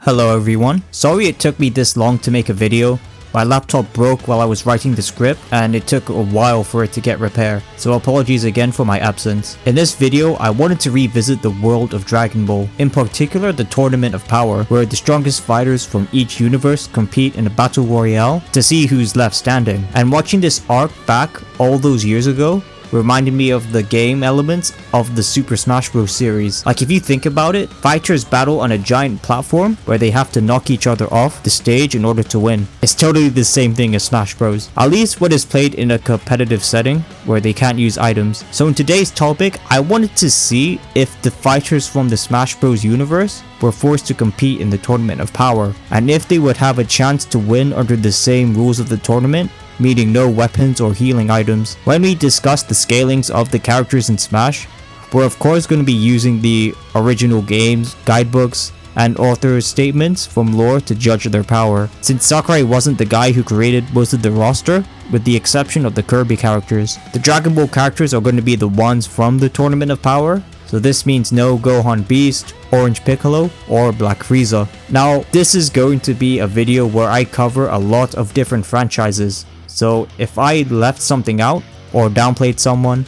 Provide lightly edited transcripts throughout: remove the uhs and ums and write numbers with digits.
Hello everyone, sorry it took me this long to make a video. My laptop broke while I was writing the script and it took a while for it to get repaired, so apologies again for my absence. In this video, I wanted to revisit the world of Dragon Ball, in particular the Tournament of Power, where the strongest fighters from each universe compete in a battle royale to see who's left standing. And watching this arc back all those years ago reminded me of the game elements of the Super Smash Bros. Series. Like if you think about it, fighters battle on a giant platform where they have to knock each other off the stage in order to win. It's totally the same thing as Smash Bros. At least when it's played in a competitive setting where they can't use items. So in today's topic, I wanted to see if the fighters from the Smash Bros. Universe were forced to compete in the Tournament of Power, and if they would have a chance to win under the same rules of the tournament, meaning no weapons or healing items. When we discuss the scalings of the characters in Smash, we're of course going to be using the original games, guidebooks, and authors' statements from lore to judge their power. Since Sakurai wasn't the guy who created most of the roster, with the exception of the Kirby characters, the Dragon Ball characters are going to be the ones from the Tournament of Power. So this means no Gohan Beast, Orange Piccolo, or Black Frieza. Now, this is going to be a video where I cover a lot of different franchises. So if I left something out, or downplayed someone,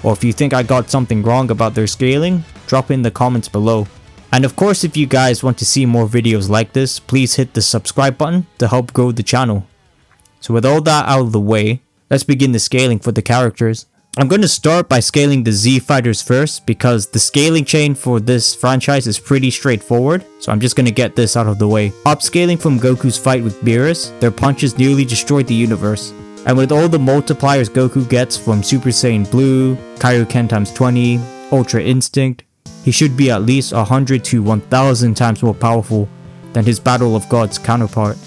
or if you think I got something wrong about their scaling, drop in the comments below. And of course, if you guys want to see more videos like this, please hit the subscribe button to help grow the channel. So with all that out of the way, let's begin the scaling for the characters. I'm going to start by scaling the Z fighters first because the scaling chain for this franchise is pretty straightforward, so I'm just going to get this out of the way. Upscaling from Goku's fight with Beerus, their punches nearly destroyed the universe. And with all the multipliers Goku gets from Super Saiyan Blue, Kaioken times 20, Ultra Instinct, he should be at least 100 to 1000 times more powerful than his Battle of Gods counterpart,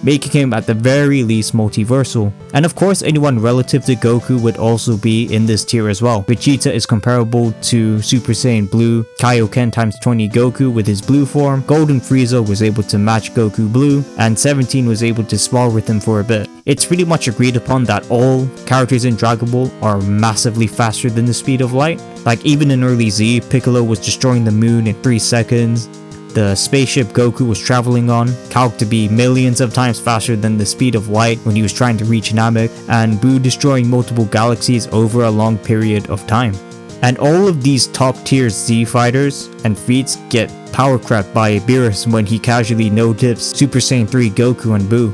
making him at the very least multiversal. And of course, anyone relative to Goku would also be in this tier as well. Vegeta is comparable to Super Saiyan Blue, Kaioken times 20 Goku with his blue form, Golden Frieza was able to match Goku Blue, and 17 was able to spar with him for a bit. It's pretty much agreed upon that all characters in Dragon Ball are massively faster than the speed of light. Like even in early Z, Piccolo was destroying the moon in 3 seconds. The spaceship Goku was traveling on, calculated to be millions of times faster than the speed of light when he was trying to reach Namek, and Buu destroying multiple galaxies over a long period of time. And all of these top tier Z fighters and feats get power crept by Beerus when he casually no-dips Super Saiyan 3 Goku and Buu.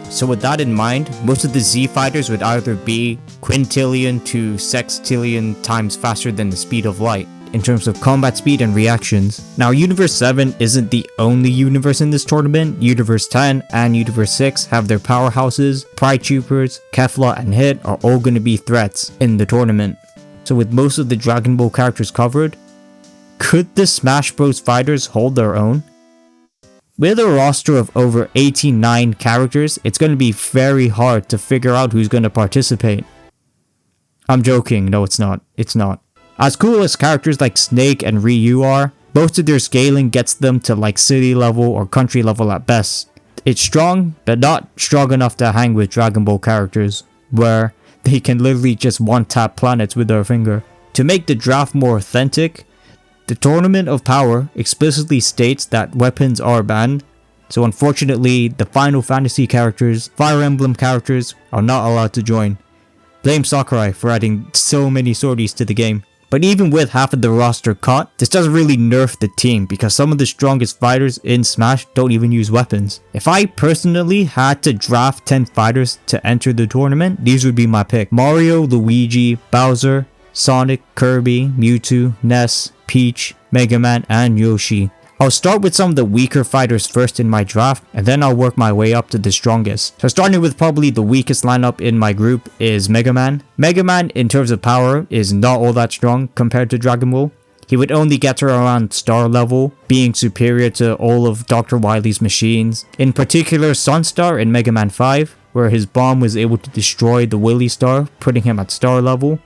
So with that in mind, most of the Z fighters would either be quintillion to sextillion times faster than the speed of light in terms of combat speed and reactions. Now Universe 7 isn't the only universe in this tournament. Universe 10 and Universe 6 have their powerhouses. Pride Troopers, Kefla, and Hit are all going to be threats in the tournament. So with most of the Dragon Ball characters covered, could the Smash Bros fighters hold their own? With a roster of over 89 characters, it's going to be very hard to figure out who's going to participate. I'm joking, no it's not, it's not. As cool as characters like Snake and Ryu are, most of their scaling gets them to like city level or country level at best. It's strong, but not strong enough to hang with Dragon Ball characters, where they can literally just one-tap planets with their finger. To make the draft more authentic, the Tournament of Power explicitly states that weapons are banned, so unfortunately the Final Fantasy characters, Fire Emblem characters are not allowed to join. Blame Sakurai for adding so many sorties to the game. But even with half of the roster cut, this doesn't really nerf the team because some of the strongest fighters in Smash don't even use weapons. If I personally had to draft 10 fighters to enter the tournament, these would be my pick. Mario, Luigi, Bowser, Sonic, Kirby, Mewtwo, Ness, Peach, Mega Man, and Yoshi. I'll start with some of the weaker fighters first in my draft, and then I'll work my way up to the strongest. So starting with probably the weakest lineup in my group is Mega Man. Mega Man in terms of power is not all that strong compared to Dragon Ball. He would only get to around star level, being superior to all of Dr. Wily's machines. In particular Sunstar in Mega Man 5, where his bomb was able to destroy the Wily star, putting him at star level.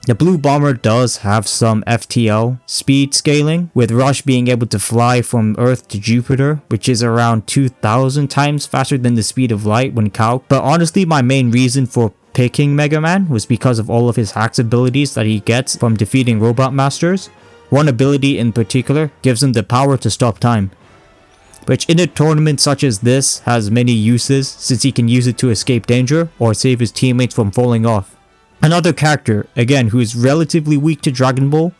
The Blue Bomber does have some FTL speed scaling, with Rush being able to fly from Earth to Jupiter, which is around 2000 times faster than the speed of light when calc. But honestly, my main reason for picking Mega Man was because of all of his hacks abilities that he gets from defeating Robot Masters. One ability in particular gives him the power to stop time. which in a tournament such as this has many uses since he can use it to escape danger or save his teammates from falling off. Another character, again, who is relatively weak to Dragon Ball,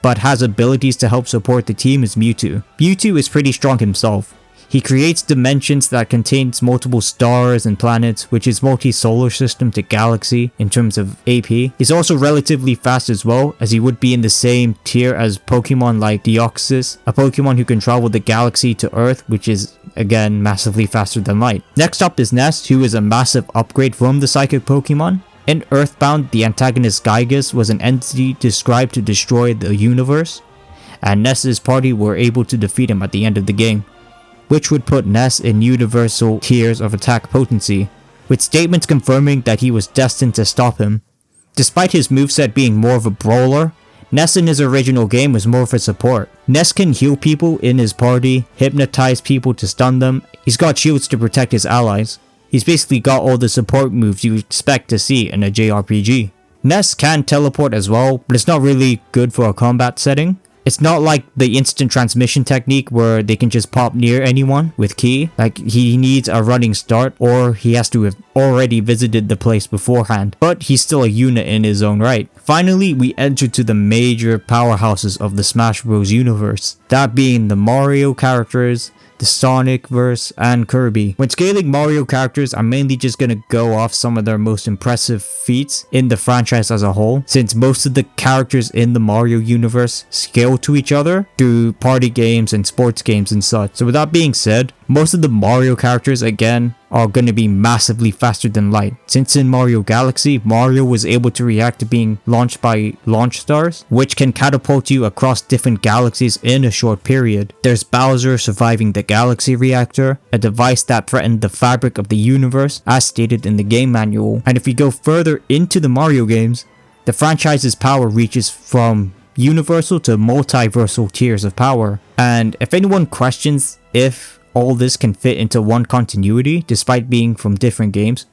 but has abilities to help support the team is Mewtwo. Mewtwo is pretty strong himself. He creates dimensions that contains multiple stars and planets, which is multi-solar system to galaxy in terms of AP. He's also relatively fast as well, as he would be in the same tier as Pokemon like Deoxys, a Pokemon who can travel the galaxy to Earth, which is again massively faster than light. Next up is Ness, who is a massive upgrade from the Psychic Pokemon. In Earthbound, the antagonist Gygus was an entity described to destroy the universe, and Ness's party were able to defeat him at the end of the game, which would put Ness in universal tiers of attack potency, with statements confirming that he was destined to stop him. Despite his moveset being more of a brawler, Ness in his original game was more of a support. Ness can heal people in his party, hypnotize people to stun them, he's got shields to protect his allies. He's basically got all the support moves you expect to see in a JRPG. Ness can teleport as well, but it's not really good for a combat setting. It's not like the instant transmission technique where they can just pop near anyone with ki. Like, he needs a running start or he has to have already visited the place beforehand. But he's still a unit in his own right. Finally, we enter to the major powerhouses of the Smash Bros. Universe. That being the Mario characters, the Sonic verse, and Kirby. When scaling Mario characters, I'm mainly just gonna go off some of their most impressive feats in the franchise as a whole, since most of the characters in the Mario universe scale to each other through party games and sports games and such. So with that being said, most of the Mario characters, again, are going to be massively faster than light. Since in Mario Galaxy, Mario was able to react to being launched by launch stars, which can catapult you across different galaxies in a short period. There's Bowser surviving the Galaxy Reactor, a device that threatened the fabric of the universe, as stated in the game manual. And if we go further into the Mario games, the franchise's power reaches from universal to multiversal tiers of power. And if anyone questions if all this can fit into one continuity despite being from different games,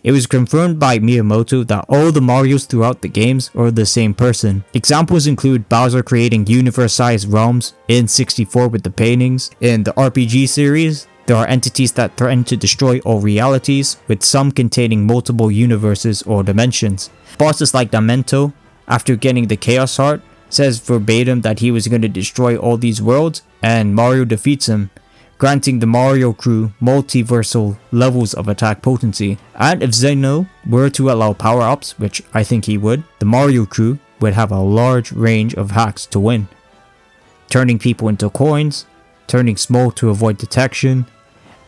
it was confirmed by Miyamoto that all the Marios throughout the games are the same person. Examples include Bowser creating universe-sized realms in 64 with the paintings. In the RPG series, there are entities that threaten to destroy all realities, with some containing multiple universes or dimensions. Bosses like Demento, after getting the Chaos Heart, says verbatim that he was going to destroy all these worlds, and Mario defeats him, granting the Mario crew multiversal levels of attack potency. And if Zeno were to allow power-ups, which I think he would, the Mario crew would have a large range of hacks to win. Turning people into coins, turning small to avoid detection,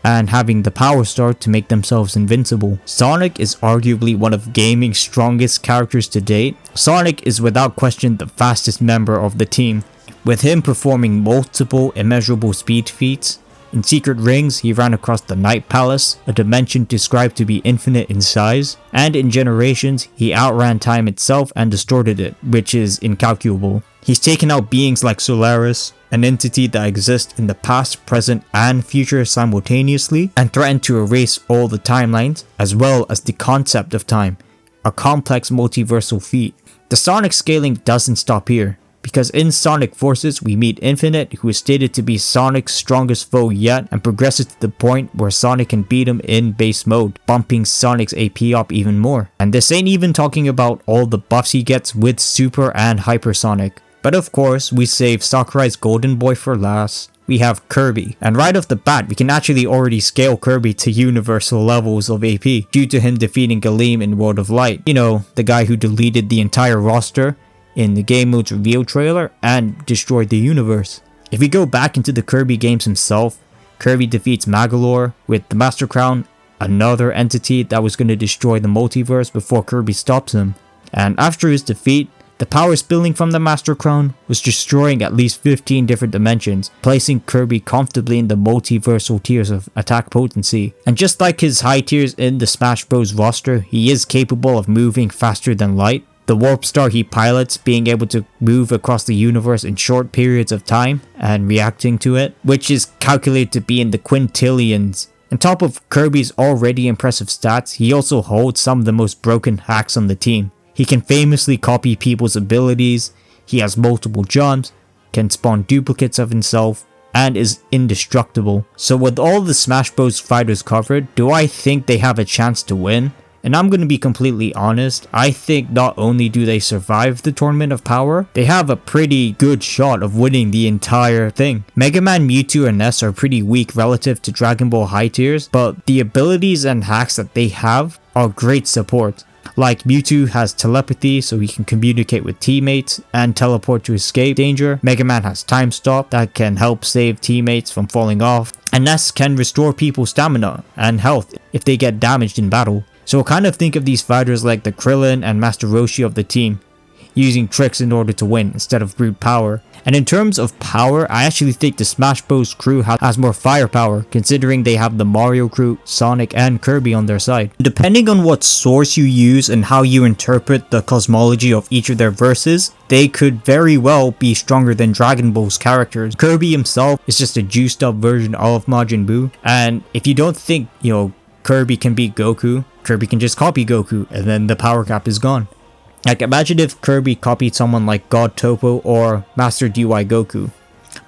and having the Power Star to make themselves invincible. Sonic is arguably one of gaming's strongest characters to date. Sonic is without question the fastest member of the team, with him performing multiple immeasurable speed feats. In Secret Rings, he ran across the Night Palace, a dimension described to be infinite in size, and in Generations, he outran time itself and distorted it, which is incalculable. He's taken out beings like Solaris, an entity that exists in the past, present, and future simultaneously, and threatened to erase all the timelines, as well as the concept of time, a complex multiversal feat. The Sonic scaling doesn't stop here, because in Sonic Forces we meet Infinite, who is stated to be Sonic's strongest foe yet, and progresses to the point where Sonic can beat him in base mode, bumping Sonic's AP up even more. And this ain't even talking about all the buffs he gets with Super and Hypersonic. But of course, we save Sakurai's Golden Boy for last. We have Kirby, and right off the bat we can actually already scale Kirby to universal levels of AP due to him defeating Galeem in World of Light. You know, the guy who deleted the entire roster in the game mode's reveal trailer and destroyed the universe. If we go back into the Kirby games himself, Kirby defeats Magolor with the Master Crown, another entity that was going to destroy the multiverse before Kirby stops him. And after his defeat, the power spilling from the Master Crown was destroying at least 15 different dimensions, placing Kirby comfortably in the multiversal tiers of attack potency. And just like his high tiers in the Smash Bros roster, he is capable of moving faster than light. The Warp Star he pilots being able to move across the universe in short periods of time and reacting to it, which is calculated to be in the quintillions. On top of Kirby's already impressive stats, he also holds some of the most broken hacks on the team. He can famously copy people's abilities, he has multiple jumps, can spawn duplicates of himself, and is indestructible. So with all the Smash Bros fighters covered, do I think they have a chance to win? And I'm going to be completely honest, I think not only do they survive the Tournament of Power, they have a pretty good shot of winning the entire thing. Mega Man, Mewtwo, and Ness are pretty weak relative to Dragon Ball high tiers, but the abilities and hacks that they have are great support. Like Mewtwo has telepathy so he can communicate with teammates and teleport to escape danger. Mega Man has time stop that can help save teammates from falling off. And Ness can restore people's stamina and health if they get damaged in battle. So I kind of think of these fighters like the Krillin and Master Roshi of the team, using tricks in order to win instead of brute power. And in terms of power, I actually think the Smash Bros crew has more firepower, considering they have the Mario crew, Sonic, and Kirby on their side. Depending on what source you use and how you interpret the cosmology of each of their verses, they could very well be stronger than Dragon Ball's characters. Kirby himself is just a juiced up version of Majin Buu, and if you don't think, Kirby can beat Goku, Kirby can just copy Goku, and then the power gap is gone. Like, imagine if Kirby copied someone like God Topo or Master DY Goku.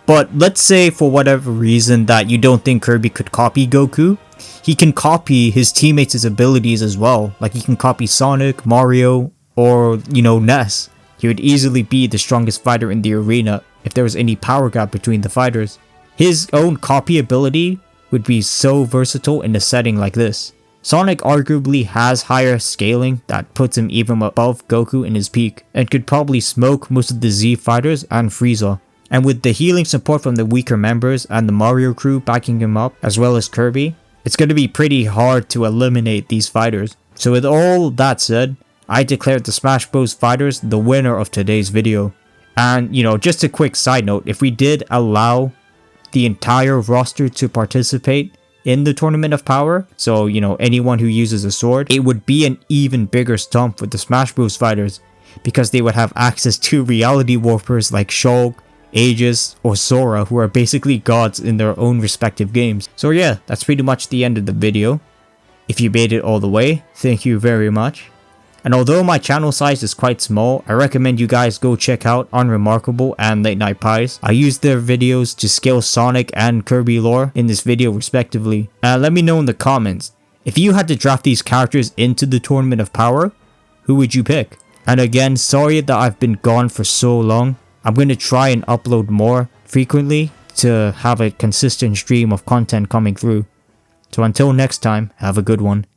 But let's say for whatever reason that you don't think Kirby could copy Goku, he can copy his teammates' abilities as well. Like, he can copy Sonic, Mario, or, Ness. He would easily be the strongest fighter in the arena if there was any power gap between the fighters. His own copy ability would be so versatile in a setting like this. Sonic arguably has higher scaling that puts him even above Goku in his peak, and could probably smoke most of the Z fighters and Frieza. And with the healing support from the weaker members and the Mario crew backing him up, as well as Kirby, it's going to be pretty hard to eliminate these fighters. So with all that said, I declared the Smash Bros fighters the winner of today's video. And just a quick side note, if we did allow the entire roster to participate in the Tournament of Power, so anyone who uses a sword, it would be an even bigger stump with the Smash Bros fighters, because they would have access to reality warpers like Shulk, Aegis, or Sora, who are basically gods in their own respective games. So yeah, that's pretty much the end of the video. If you made it all the way, thank you very much. And although my channel size is quite small, I recommend you guys go check out Unremarkable and Late Night Pies. I used their videos to scale Sonic and Kirby lore in this video respectively. Let me know in the comments, if you had to draft these characters into the Tournament of Power, who would you pick? And again, sorry that I've been gone for so long. I'm going to try and upload more frequently to have a consistent stream of content coming through. So until next time, have a good one.